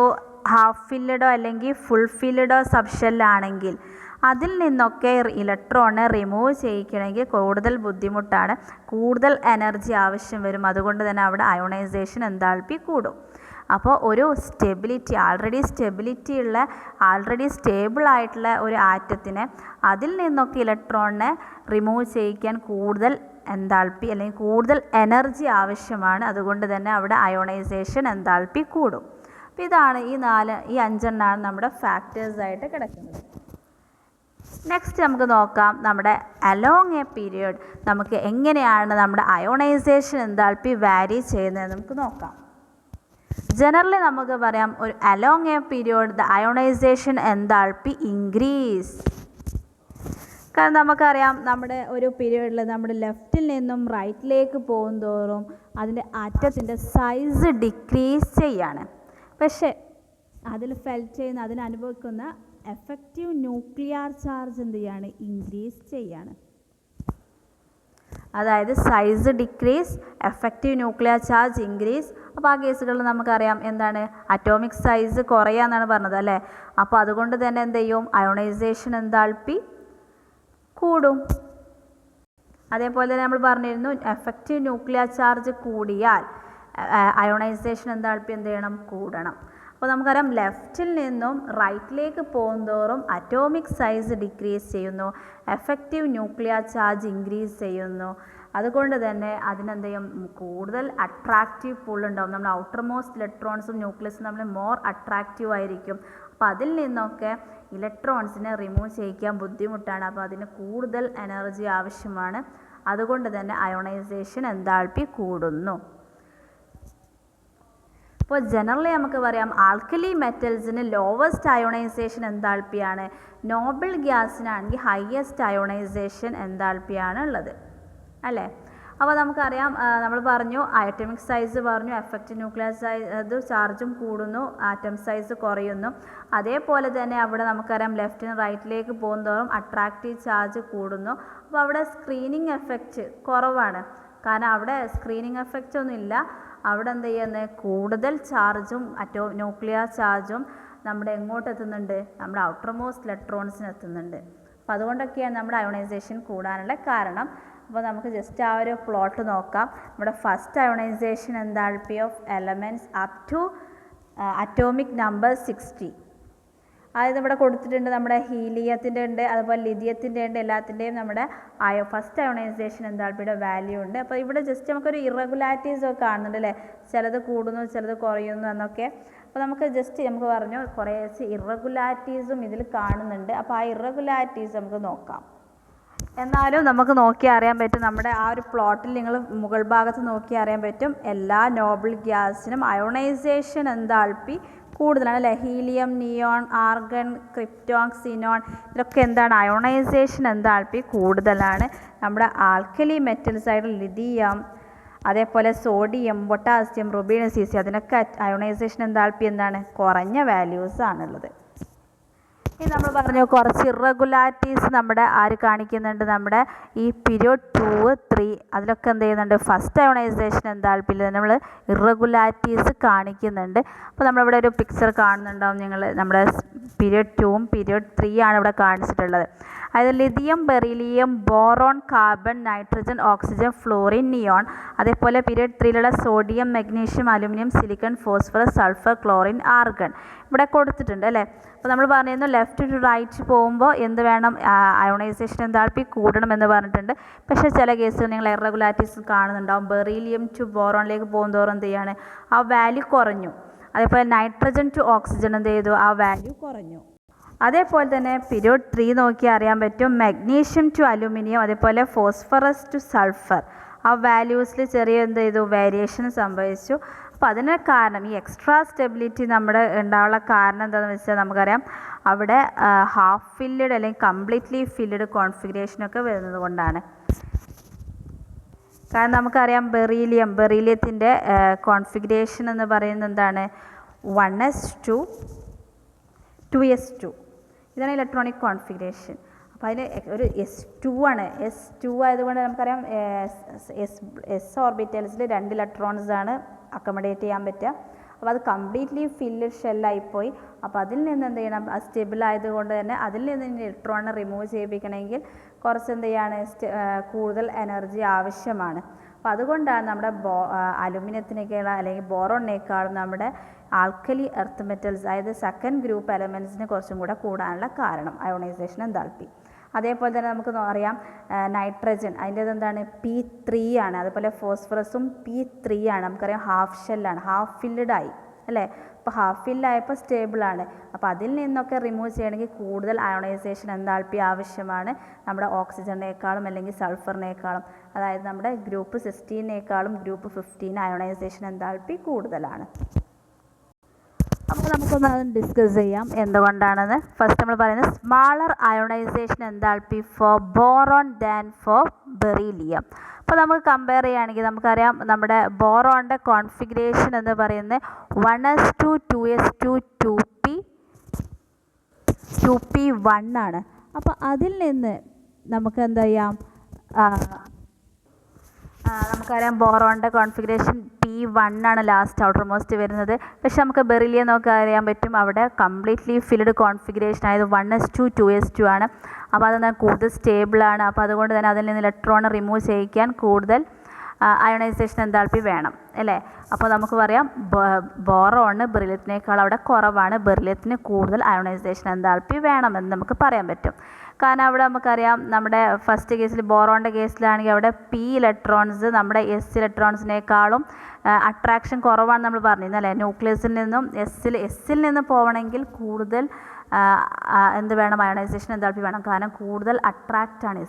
ഹാഫ് ഫില്ലഡോ അല്ലെങ്കിൽ ഫുൾ ഫില്ലഡോ സബ്ഷെല്ലാണെങ്കിൽ അതിൽ നിന്നൊക്കെ ഇലക്ട്രോണിനെ റിമൂവ് ചെയ്യിക്കണമെങ്കിൽ കൂടുതൽ ബുദ്ധിമുട്ടാണ്, കൂടുതൽ എനർജി ആവശ്യം വരും. അതുകൊണ്ട് തന്നെ അവിടെ അയോണൈസേഷൻ എൻതാൽപ്പി കൂടും. അപ്പോൾ ഒരു സ്റ്റെബിലിറ്റി, ആൾറെഡി സ്റ്റേബിൾ ആയിട്ടുള്ള ഒരു ആറ്റത്തിനെ അതിൽ നിന്നൊക്കെ ഇലക്ട്രോണിനെ റിമൂവ് ചെയ്യിക്കാൻ കൂടുതൽ എൻതാൽപ്പി അല്ലെങ്കിൽ കൂടുതൽ എനർജി ആവശ്യമാണ്. അതുകൊണ്ട് തന്നെ അവിടെ അയോണൈസേഷൻ എൻതാൽപ്പി കൂടും. അപ്പോൾ ഇതാണ് ഈ 5 നമ്മുടെ ഫാക്ടേഴ്സായിട്ട് കിടക്കുന്നത്. നെക്സ്റ്റ് നമുക്ക് നോക്കാം നമ്മുടെ അലോങ് എ പീരിയഡ് നമുക്ക് എങ്ങനെയാണ് നമ്മുടെ അയോണൈസേഷൻ എൻതാൽപ്പി വാരി ചെയ്യുന്നത് നമുക്ക് നോക്കാം. ജനറലി നമുക്ക് പറയാം ഒരു along A period the ionisation enthalpy increase. കാരണം നമുക്കറിയാം നമ്മുടെ ഒരു പീരിയഡിൽ നമ്മുടെ ലെഫ്റ്റിൽ നിന്നും റൈറ്റിലേക്ക് പോകുന്തോറും അതിൻ്റെ ആറ്റത്തിൻ്റെ സൈസ് ഡിക്രീസ് ചെയ്യാണ്. പക്ഷേ അതിൽ ഫെൽറ്റ് ചെയ്യുന്ന അതിനനുഭവിക്കുന്ന എഫക്റ്റീവ് ന്യൂക്ലിയർ ചാർജ് എന്ത് ചെയ്യാണ്? ഇൻക്രീസ് ചെയ്യാണ്. അതായത് size decrease, effective nuclear charge increase. അപ്പോൾ ആ കേസുകളിൽ നമുക്കറിയാം എന്താണ് അറ്റോമിക് സൈസ് കുറയാന്നാണ് പറഞ്ഞത് അല്ലേ. അപ്പോൾ അതുകൊണ്ട് തന്നെ എന്ത് ചെയ്യും? അയോണൈസേഷൻ എൻതാൽപ്പി കൂടും. അതേപോലെ തന്നെ നമ്മൾ പറഞ്ഞിരുന്നു എഫക്റ്റീവ് ന്യൂക്ലിയർ ചാർജ് കൂടിയാൽ അയോണൈസേഷൻ എൻതാൽപ്പി എന്ത് ചെയ്യണം? കൂടണം. അപ്പോൾ നമുക്കറിയാം ലെഫ്റ്റിൽ നിന്നും റൈറ്റിലേക്ക് പോകുന്തോറും അറ്റോമിക് സൈസ് ഡിക്രീസ് ചെയ്യുന്നു, എഫക്റ്റീവ് ന്യൂക്ലിയർ ചാർജ് ഇൻക്രീസ് ചെയ്യുന്നു. അതുകൊണ്ട് തന്നെ അതിനെന്ത് ചെയ്യും? കൂടുതൽ അട്രാക്റ്റീവ് പുൾ ഉണ്ടാവും. നമ്മുടെ ഔട്ടർ മോസ്റ്റ് ഇലക്ട്രോൺസും ന്യൂക്ലിയസും നമ്മൾ മോർ അട്രാക്റ്റീവ് ആയിരിക്കും. അപ്പോൾ അതിൽ നിന്നൊക്കെ ഇലക്ട്രോൺസിനെ റിമൂവ് ചെയ്യിക്കാൻ ബുദ്ധിമുട്ടാണ്. അപ്പോൾ അതിന് കൂടുതൽ എനർജി ആവശ്യമാണ്. അതുകൊണ്ട് തന്നെ അയോണൈസേഷൻ എൻതാൽപ്പി കൂടുന്നു. അപ്പോൾ ജനറലി നമുക്ക് പറയാം ആൽക്കലി മെറ്റൽസിന് ലോവസ്റ്റ് അയോണൈസേഷൻ എൻതാൽപ്പിയാണ്, നോബിൾ ഗ്യാസിനാണെങ്കിൽ ഹയസ്റ്റ് അയോണൈസേഷൻ എൻതാൽപ്പിയാണ് ഉള്ളത് അല്ലേ. അപ്പോൾ നമുക്കറിയാം നമ്മൾ പറഞ്ഞു അറ്റോമിക് സൈസ് പറഞ്ഞു, എഫക്റ്റീവ് ന്യൂക്ലിയർ സൈസ് ചാർജും കൂടുന്നു, ആറ്റം സൈസ് കുറയുന്നു. അതേപോലെ തന്നെ അവിടെ നമുക്കറിയാം ലെഫ്റ്റിന് റൈറ്റിലേക്ക് പോകുന്തോറും അട്രാക്റ്റീവ് ചാർജ് കൂടുന്നു. അപ്പോൾ അവിടെ സ്ക്രീനിങ് എഫക്റ്റ് കുറവാണ്. കാരണം അവിടെ സ്ക്രീനിങ് എഫക്റ്റ് ഒന്നുമില്ല. അവിടെ എന്ത് ചെയ്യുന്നത്? കൂടുതൽ ചാർജും ന്യൂക്ലിയർ ചാർജും നമ്മുടെ എങ്ങോട്ട് എത്തുന്നുണ്ട്? നമ്മുടെ ഔട്ടർ മോസ്റ്റ് ഇലക്ട്രോൺസിന് എത്തുന്നുണ്ട്. അപ്പോൾ അതുകൊണ്ടൊക്കെയാണ് നമ്മുടെ അയോണൈസേഷൻ കൂടാനുള്ള കാരണം. അപ്പോൾ നമുക്ക് ജസ്റ്റ് ആ ഒരു പ്ലോട്ട് നോക്കാം. നമ്മുടെ first ionisation enthalpy of elements up to atomic number 60. അതായത് ഇവിടെ കൊടുത്തിട്ടുണ്ട് നമ്മുടെ ഹീലിയത്തിൻ്റെ ഉണ്ട്, അതുപോലെ ലിഥിയത്തിൻ്റെ ഉണ്ട്, എല്ലാത്തിൻ്റെയും നമ്മുടെ ഫസ്റ്റ് അയോണൈസേഷൻ എൻതാൽപ്പിയുടെ വാല്യൂ ഉണ്ട്. അപ്പോൾ ഇവിടെ ജസ്റ്റ് നമുക്കൊരു ഇറഗുലാരിറ്റീസ് ഒക്കെ കാണുന്നുണ്ട് അല്ലേ, ചിലത് കൂടുന്നു ചിലത് കുറയുന്നു എന്നൊക്കെ. അപ്പോൾ നമുക്ക് ജസ്റ്റ് നമുക്ക് പറഞ്ഞു കുറേ ഇറഗുലാരിറ്റീസും ഇതിൽ കാണുന്നുണ്ട്. അപ്പോൾ ആ ഇറഗുലാരിറ്റീസ് നമുക്ക് നോക്കാം. എന്നാലും നമുക്ക് നോക്കി അറിയാൻ പറ്റും, നമ്മുടെ ആ ഒരു പ്ലോട്ടിൽ നിങ്ങൾ മുകൾ ഭാഗത്ത് നോക്കി അറിയാൻ പറ്റും എല്ലാ നോബിൾ ഗ്യാസിനും അയോണൈസേഷൻ എൻതാൽപ്പി കൂടുതലാണ് അല്ലേ. Helium, neon, argon, krypton, xenon ഇതൊക്കെ എന്താണ്? അയോണൈസേഷൻ എൻതാൽപ്പി കൂടുതലാണ്. നമ്മുടെ ആൽക്കലി മെറ്റൽസ് ആയിട്ട് ലിഥിയം, അതേപോലെ സോഡിയം, പൊട്ടാസ്യം, റുബീൻ, സീസിയം അതിനൊക്കെ അയോണൈസേഷൻ എൻതാൽപ്പി എന്താണ്? കുറഞ്ഞ വാല്യൂസ് ആണുള്ളത്. ഇനി നമ്മൾ പറഞ്ഞു കുറച്ച് ഇറഗുലാരിറ്റീസ് നമ്മുടെ ആര് കാണിക്കുന്നുണ്ട്? നമ്മുടെ ഈ പീരിയഡ് 2, 3 അതിലൊക്കെ എന്ത് ചെയ്യുന്നുണ്ട്? ഫസ്റ്റ് അയോണൈസേഷൻ എൻതാൽപ്പിയിൽ നമ്മൾ ഇറഗുലാരിറ്റീസ് കാണിക്കുന്നുണ്ട്. അപ്പോൾ നമ്മളിവിടെ ഒരു പിക്ചർ കാണുന്നുണ്ടാവും നിങ്ങൾ. നമ്മുടെ പീരിയഡ് 2ഉം പീരിയഡ് 3 ആണ് ഇവിടെ കാണിച്ചിട്ടുള്ളത്. അതായത് lithium, beryllium, boron, carbon, nitrogen, oxygen, fluorine, neon. അതേപോലെ പീരിയഡ് 3ലുള്ള sodium, magnesium, aluminium, silicon, phosphorus, sulphur, chlorine, argon ഇവിടെ കൊടുത്തിട്ടുണ്ട് അല്ലേ. അപ്പോൾ നമ്മൾ പറഞ്ഞിരുന്നു ലെഫ്റ്റ് ടു റൈറ്റ് പോകുമ്പോൾ എന്ത് വേണം? അയോണൈസേഷൻ എൻതാൽപ്പി കൂടണമെന്ന് പറഞ്ഞിട്ടുണ്ട്. പക്ഷേ ചില കേസുകൾ നിങ്ങൾ ഇറഗുലാരിറ്റീസ് കാണുന്നുണ്ടാവും. ബെറിലിയം ടു ബോറോണിലേക്ക് പോകുന്നതോറും എന്ത് ചെയ്യാണ്? ആ വാല്യൂ കുറഞ്ഞു. അതേപോലെ നൈട്രജൻ ടു ഓക്സിജൻ എന്ത് ചെയ്തു? ആ വാല്യൂ കുറഞ്ഞു. അതേപോലെ തന്നെ പീരിയഡ് 3 നോക്കി അറിയാൻ പറ്റും മഗ്നീഷ്യം ടു അലുമിനിയം, അതേപോലെ ഫോസ്ഫറസ് ടു സൾഫർ ആ വാല്യൂസിൽ ചെറിയ എന്ത് ചെയ്തു? വേരിയേഷൻ സംഭവിച്ചു. അപ്പോൾ അതിന് കാരണം ഈ എക്സ്ട്രാ സ്റ്റെബിലിറ്റി നമ്മുടെ ഉണ്ടാവാനുള്ള കാരണം എന്താണെന്ന് വെച്ചാൽ നമുക്കറിയാം അവിടെ ഹാഫ് ഫില്ലഡ് അല്ലെങ്കിൽ കംപ്ലീറ്റ്ലി ഫില്ലഡ് കോൺഫിഗറേഷനൊക്കെ വരുന്നത് കൊണ്ടാണ്. കാരണം നമുക്കറിയാം ബെറീലിയത്തിൻ്റെ കോൺഫിഗറേഷൻ എന്ന് പറയുന്നത് എന്താണ്? 1s2 2s2 ഇതാണ് ഇലക്ട്രോണിക് കോൺഫിഗറേഷൻ. അപ്പോൾ അതിൽ ഒരു S2 ആണ്. S2 ആയതുകൊണ്ട് നമുക്കറിയാം എസ് ഓർബിറ്റൽസിൽ 2 ഇലക്ട്രോൺസ് ആണ് അക്കോമഡേറ്റ് ചെയ്യാൻ പറ്റുക. അപ്പോൾ അത് കംപ്ലീറ്റ്ലി ഫില്ലഡ് ഷെല്ലായിപ്പോയി. അപ്പോൾ അതിൽ നിന്ന് എന്ത് ചെയ്യണം? അത് സ്റ്റെബിൾ ആയതുകൊണ്ട് തന്നെ അതിൽ നിന്ന് ഇലക്ട്രോണിനെ റിമൂവ് ചെയ്യിപ്പിക്കണമെങ്കിൽ കുറച്ച് എന്ത് ചെയ്യാണ്? കൂടുതൽ എനർജി ആവശ്യമാണ്. അപ്പോൾ അതുകൊണ്ടാണ് നമ്മുടെ അലുമിനിയത്തിനേക്കാളും അല്ലെങ്കിൽ ബോറോണിനേക്കാളും നമ്മുടെ ആൽക്കലി എർത്ത് മെറ്റൽസ് അതായത് സെക്കൻഡ് ഗ്രൂപ്പ് എലമെൻറ്റ്സിന് കുറച്ചും കൂടെ കൂടാനുള്ള കാരണം അയോണൈസേഷൻ എൻതാൽപ്പി. അതേപോലെ തന്നെ നമുക്ക് അറിയാം നൈട്രജൻ അതിൻ്റേത് എന്താണ്? P3 ആണ്. അതുപോലെ ഫോസ്ഫറസും P3 ആണ്. നമുക്കറിയാം ഹാഫ് ഷെല്ലാണ്, ഹാഫ് ഫില്ലഡ് ആയി അല്ലേ? ഇപ്പോൾ ഹാഫ് ഫില്ലായപ്പോൾ സ്റ്റേബിളാണ്. അപ്പോൾ അതിൽ നിന്നൊക്കെ റിമൂവ് ചെയ്യണമെങ്കിൽ കൂടുതൽ അയോണൈസേഷൻ എന്താൽപ്പി ആവശ്യമാണ്, നമ്മുടെ ഓക്സിജനേക്കാളും അല്ലെങ്കിൽ സൾഫറിനേക്കാളും. അതായത് നമ്മുടെ ഗ്രൂപ്പ് 16നേക്കാളും ഗ്രൂപ്പ് 15 അയോണൈസേഷൻ എന്താൽപ്പി കൂടുതലാണ്. അപ്പോൾ നമുക്കൊന്ന് അത് ഡിസ്കസ് ചെയ്യാം എന്തുകൊണ്ടാണെന്ന്. ഫസ്റ്റ് നമ്മൾ പറയുന്നത് smaller ionisation enthalpy for boron than for beryllium. അപ്പോൾ നമുക്ക് കമ്പയർ ചെയ്യുകയാണെങ്കിൽ നമുക്കറിയാം നമ്മുടെ ബോറോണിൻ്റെ കോൺഫിഗറേഷൻ എന്ന് പറയുന്നത് 1s2 2s2 2p1 ആണ്. അപ്പോൾ അതിൽ നിന്ന് നമുക്ക് എന്താ ചെയ്യാം, നമുക്കറിയാം ബോറോണിൻ്റെ കോൺഫിഗറേഷൻ P1 ആണ് ലാസ്റ്റ് ഔട്ടർ മോസ്റ്റ് വരുന്നത്. പക്ഷെ നമുക്ക് ബെറിലിയം നോക്കാൻ അറിയാൻ പറ്റും അവിടെ കംപ്ലീറ്റ്ലി ഫിൽഡ് കോൺഫിഗറേഷൻ ആയത് 1s2 2s2 ആണ്. അപ്പോൾ അതെന്നാൽ കൂടുതൽ സ്റ്റേബിളാണ്. അപ്പോൾ അതുകൊണ്ട് തന്നെ അതിൽ നിന്ന് ഇലക്ട്രോൺ റിമൂവ് ചെയ്യിക്കാൻ കൂടുതൽ അയോണൈസേഷൻ എന്താൽപ്പി വേണം അല്ലേ? അപ്പോൾ നമുക്ക് പറയാം ബോറോണ് ബെറിലിയത്തിനേക്കാൾ അവിടെ കുറവാണ്, ബെറിലിയത്തിന് കൂടുതൽ അയോണൈസേഷൻ എന്താൽപ്പി വേണമെന്ന് നമുക്ക് പറയാൻ പറ്റും. കാരണം അവിടെ നമുക്കറിയാം നമ്മുടെ ഫസ്റ്റ് കേസിൽ ബോറോണിൻ്റെ കേസിലാണെങ്കിൽ അവിടെ P ഇലക്ട്രോൺസ് നമ്മുടെ S ഇലക്ട്രോൺസിനേക്കാളും അട്രാക്ഷൻ കുറവാണ് നമ്മൾ പറഞ്ഞിരുന്നു അല്ലേ? ന്യൂക്ലിയസിൽ നിന്നും എസ്സിൽ നിന്ന് പോകണമെങ്കിൽ കൂടുതൽ എന്ത് വേണം, അയോണൈസേഷൻ എന്താൽപ്പി വേണം. കാരണം കൂടുതൽ അട്രാക്റ്റാണ്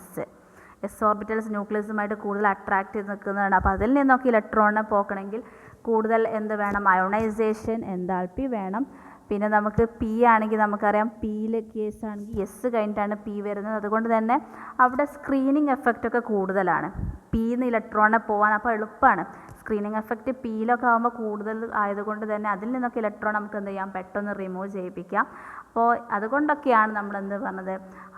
എസ് ഓർബിറ്റൽസ് ന്യൂക്ലിയസുമായിട്ട് കൂടുതൽ അട്രാക്റ്റ് ചെയ്ത് നിൽക്കുന്നതാണ്. അപ്പോൾ അതിൽ നിന്നൊക്കെ ഇലക്ട്രോണിനെ പോക്കണമെങ്കിൽ കൂടുതൽ എന്ത് വേണം, അയോണൈസേഷൻ എന്താൽപ്പി വേണം. പിന്നെ നമുക്ക് P ആണെങ്കിൽ നമുക്കറിയാം Pയിലെ കേസാണെങ്കിൽ എസ് കഴിഞ്ഞിട്ടാണ് P വരുന്നത്. അതുകൊണ്ട് തന്നെ അവിടെ സ്ക്രീനിങ് എഫക്റ്റൊക്കെ കൂടുതലാണ്. Pന്ന് ഇലക്ട്രോണിനെ പോകാൻ അപ്പോൾ എളുപ്പമാണ്. സ്ക്രീനിങ് എഫക്റ്റ് Pയിലൊക്കെ ആകുമ്പോൾ കൂടുതൽ ആയതുകൊണ്ട് തന്നെ അതിൽ നിന്നൊക്കെ ഇലക്ട്രോൺ നമുക്ക് എന്ത് ചെയ്യാം, പെട്ടെന്ന് റിമൂവ് ചെയ്യിപ്പിക്കാം. അപ്പോൾ അതുകൊണ്ടൊക്കെയാണ് നമ്മൾ എന്ത് പറഞ്ഞത്,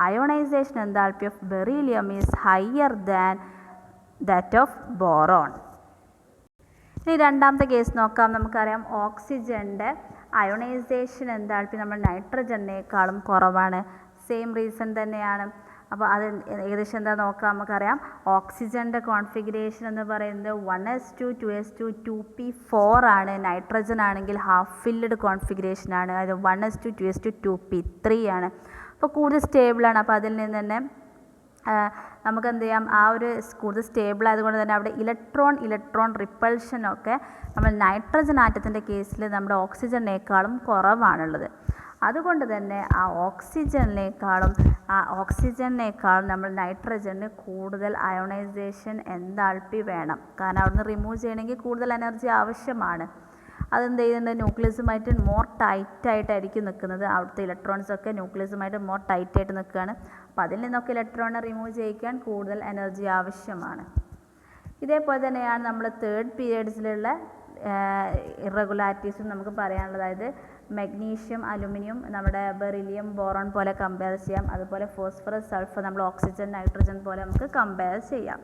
ionisation എന്താൽപ്പി of beryllium is higher than that of boron. ഇനി രണ്ടാമത്തെ കേസ് നോക്കാം. നമുക്കറിയാം ഓക്സിജൻ്റെ അയോണൈസേഷൻ എന്താൽപ്പി നമ്മൾ നൈട്രജനേക്കാളും കുറവാണ്. സെയിം റീസൺ തന്നെയാണ്. അപ്പോൾ അത് ഏകദേശം എന്താ നോക്കാം. നമുക്കറിയാം ഓക്സിജൻ്റെ കോൺഫിഗറേഷൻ എന്ന് പറയുന്നത് 1s2 2s2 2p4 ആണ്. നൈട്രജൻ ആണെങ്കിൽ ഹാഫ് ഫിൽഡ് കോൺഫിഗറേഷനാണ്, അതായത് 1s2 2s2 2p3 ആണ്. അപ്പോൾ കൂടുതൽ സ്റ്റേബിളാണ്. അപ്പോൾ അതിൽ നിന്ന് തന്നെ നമുക്ക് എന്ത് ചെയ്യാം, ആ ഒരു കൂടുതൽ സ്റ്റേബിൾ ആയതുകൊണ്ട് തന്നെ അവിടെ ഇലക്ട്രോൺ റിപ്പൾഷനൊക്കെ നമ്മൾ നൈട്രജൻ ആറ്റത്തിൻ്റെ കേസിൽ നമ്മുടെ ഓക്സിജനേക്കാളും കുറവാണുള്ളത്. അതുകൊണ്ട് തന്നെ ആ ഓക്സിജനേക്കാളും നമ്മൾ നൈട്രജന് കൂടുതൽ അയോണൈസേഷൻ എന്താൽപ്പി വേണം. കാരണം അവിടുന്ന് റിമൂവ് ചെയ്യണമെങ്കിൽ കൂടുതൽ എനർജി ആവശ്യമാണ്. അതെന്ത് ചെയ്യുന്നുണ്ട്, ന്യൂക്ലിയസുമായിട്ട് മോർ ടൈറ്റായിട്ടായിരിക്കും നിൽക്കുന്നത്. അവിടുത്തെ ഇലക്ട്രോൺസൊക്കെ ന്യൂക്ലിയസുമായിട്ട് മോർ ടൈറ്റായിട്ട് നിൽക്കുകയാണ്. അപ്പോൾ അതിൽ നിന്നൊക്കെ ഇലക്ട്രോണിനെ റിമൂവ് ചെയ്യിക്കാൻ കൂടുതൽ എനർജി ആവശ്യമാണ്. ഇതേപോലെ തന്നെയാണ് നമ്മൾ തേർഡ് പീരിയഡ്സിലുള്ള ഇറഗുലാരിറ്റീസും നമുക്ക് പറയാനുള്ളത്. അതായത് മഗ്നീഷ്യം, അലുമിനിയം നമ്മുടെ ബെറിലിയം, ബോറോൺ പോലെ കമ്പയർ ചെയ്യാം. അതുപോലെ ഫോസ്ഫറസ്, സൾഫർ നമ്മൾ ഓക്സിജൻ, നൈട്രജൻ പോലെ നമുക്ക് കമ്പയർ ചെയ്യാം.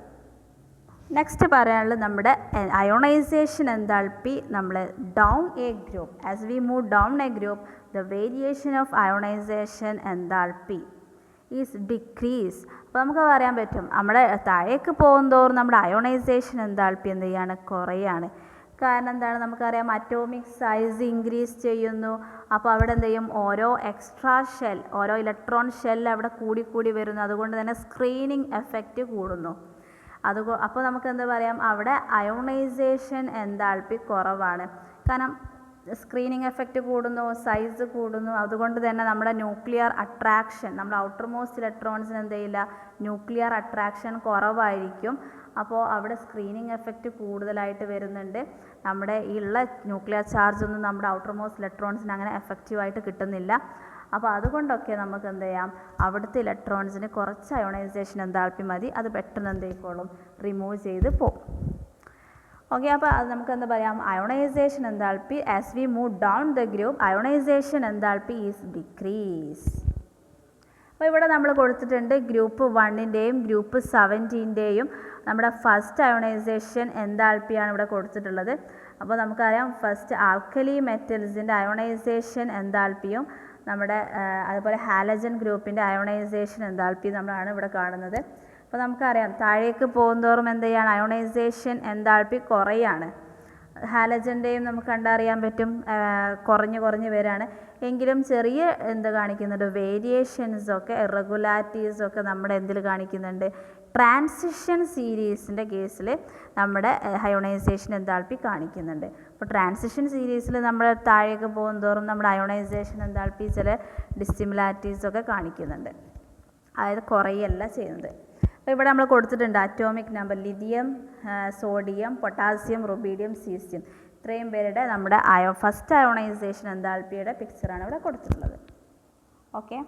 നെക്സ്റ്റ് പറയാനുള്ളത് നമ്മുടെ അയോണൈസേഷൻ എന്താൽപ്പി നമ്മൾ down A group. As we move down A group the variation of ionisation എന്താൽപ്പി is decrease. അപ്പോൾ നമുക്ക് പറയാൻ പറ്റും നമ്മുടെ താഴേക്ക് പോകുന്തോറും നമ്മുടെ അയോണൈസേഷൻ എന്താൽപ്പി എന്ത് ചെയ്യാണ്, കുറയാണ്. കാരണം എന്താണ്, നമുക്കറിയാം അറ്റോമിക് സൈസ് ഇൻക്രീസ് ചെയ്യുന്നു. അപ്പോൾ അവിടെ എന്ത് ചെയ്യും, ഓരോ എക്സ്ട്രാ ഷെൽ, ഓരോ ഇലക്ട്രോൺ ഷെൽ അവിടെ കൂടി വരുന്നു. അതുകൊണ്ട് തന്നെ സ്ക്രീനിങ് എഫക്റ്റ് കൂടുന്നു. അപ്പോൾ നമുക്ക് എന്താ പറയാം, അവിടെ അയോണൈസേഷൻ എന്താൽപ്പി കുറവാണ്. കാരണം സ്ക്രീനിങ് എഫക്റ്റ് കൂടുന്നു, സൈസ് കൂടുന്നു. അതുകൊണ്ട് തന്നെ നമ്മുടെ ന്യൂക്ലിയർ അട്രാക്ഷൻ, നമ്മുടെ ഔട്ടർ മോസ്റ്റ് ഇലക്ട്രോൺസിന് എന്ത് ചെയ്യില്ല, ന്യൂക്ലിയർ അട്രാക്ഷൻ കുറവായിരിക്കും. അപ്പോൾ അവിടെ സ്ക്രീനിങ് എഫക്റ്റ് കൂടുതലായിട്ട് വരുന്നുണ്ട്. നമ്മുടെ ഈ ഉള്ള ന്യൂക്ലിയർ ചാർജ് ഒന്നും നമ്മുടെ ഔട്ടർ മോസ്റ്റ് ഇലക്ട്രോൺസിന് അങ്ങനെ എഫക്റ്റീവായിട്ട് കിട്ടുന്നില്ല. അപ്പോൾ അതുകൊണ്ടൊക്കെ നമുക്ക് എന്ത് ചെയ്യാം, അവിടുത്തെ ഇലക്ട്രോൺസിന് കുറച്ച് അയോണൈസേഷൻ എന്താൽപ്പി മതി. അത് പെട്ടെന്ന് എന്ത് ചെയ്യിക്കോളും, റിമൂവ് ചെയ്ത് പോകും. ഓക്കെ, അപ്പോൾ അത് നമുക്ക് എന്താ പറയാം, ionisation എന്താൽപ്പി as we move down the group ionisation എന്താൽപ്പി is decrease. അപ്പോൾ ഇവിടെ നമ്മൾ കൊടുത്തിട്ടുണ്ട് ഗ്രൂപ്പ് 1ൻ്റെയും ഗ്രൂപ്പ് 17ൻ്റെയും നമ്മുടെ ഫസ്റ്റ് അയോണൈസേഷൻ എന്താൽപ്പിയാണ് ഇവിടെ കൊടുത്തിട്ടുള്ളത്. അപ്പോൾ നമുക്കറിയാം ഫസ്റ്റ് ആൽക്കലി മെറ്റൽസിൻ്റെ അയോണൈസേഷൻ എന്താൽപ്പിയും നമ്മുടെ അതുപോലെ ഹാലജൻ ഗ്രൂപ്പിൻ്റെ അയോണൈസേഷൻ എന്താൽപ്പിയും നമ്മളാണ് ഇവിടെ കാണുന്നത്. അപ്പോൾ നമുക്കറിയാം താഴേക്ക് പോകുന്തോറും എന്ത് ചെയ്യാണ്, അയോണൈസേഷൻ എന്താൽപ്പി കുറയാണ്. ഹാലജൻ്റെയും നമുക്ക് കണ്ടറിയാൻ പറ്റും കുറഞ്ഞ് വരാണ്. എങ്കിലും ചെറിയ എന്ത് കാണിക്കുന്നുണ്ട്, വേരിയേഷൻസൊക്കെ ഇറഗുലാരിറ്റീസൊക്കെ നമ്മുടെ എന്തിൽ കാണിക്കുന്നുണ്ട്, ട്രാൻസിഷൻ സീരീസിൻ്റെ കേസിൽ നമ്മുടെ അയോണൈസേഷൻ എൻതാൾപ്പി കാണിക്കുന്നുണ്ട്. അപ്പോൾ ട്രാൻസിഷൻ സീരീസിൽ നമ്മൾ താഴേക്ക് പോകുന്തോറും നമ്മുടെ അയോണൈസേഷൻ എൻതാൾപ്പി ചില ഡിസിമിലാരിറ്റീസൊക്കെ കാണിക്കുന്നുണ്ട്, അതായത് കുറയല്ല ചെയ്യുന്നത്. അപ്പോൾ ഇവിടെ നമ്മൾ കൊടുത്തിട്ടുണ്ട് atomic number lithium, sodium, potassium, rubidium, caesium ഇത്രയും പേരുടെ നമ്മുടെ ഫസ്റ്റ് അയോണൈസേഷൻ എൻതാൾപ്പിയുടെ പിക്ചറാണ് ഇവിടെ കൊടുത്തിട്ടുള്ളത്. ഓക്കെ.